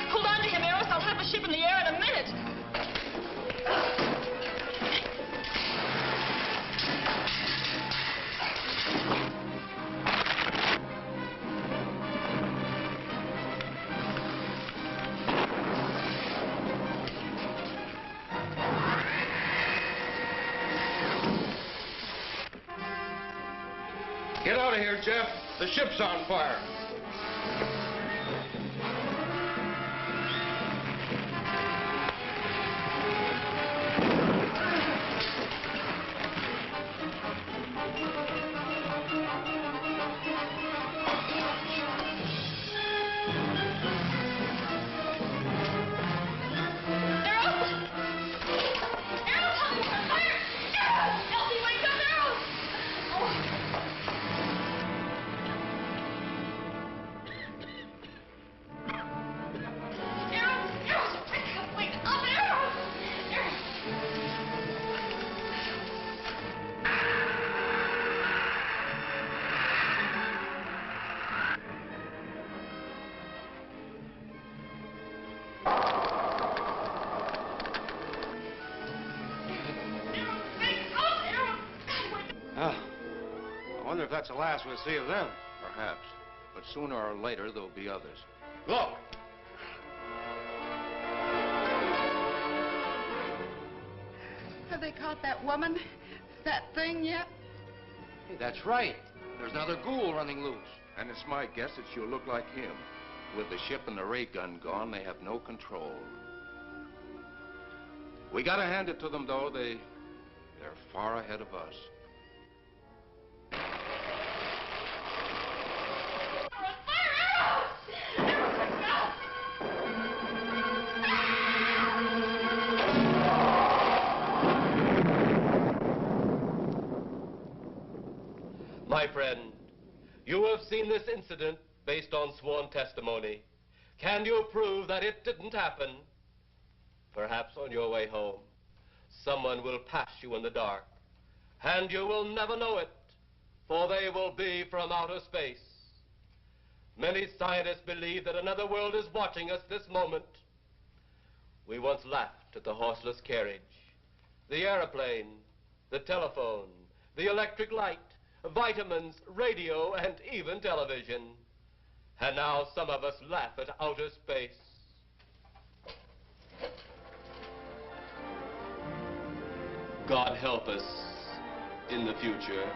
Hold on to him, Eros. I'll have the ship in the air in a minute. Get out of here, Jeff. The ship's on fire. I wonder if that's the last we'll see of them. Perhaps. But sooner or later, there'll be others. Look! Have they caught that woman? That thing yet? Hey, that's right. There's another ghoul running loose. And it's my guess that she'll look like him. With the ship and the ray gun gone, they have no control. We gotta hand it to them, though. They're far ahead of us. My friend, you have seen this incident based on sworn testimony. Can you prove that it didn't happen? Perhaps on your way home, someone will pass you in the dark, and you will never know it, for they will be from outer space. Many scientists believe that another world is watching us this moment. We once laughed at the horseless carriage, the airplane, the telephone, the electric light, vitamins, radio, and even television. And now some of us laugh at outer space. God help us in the future.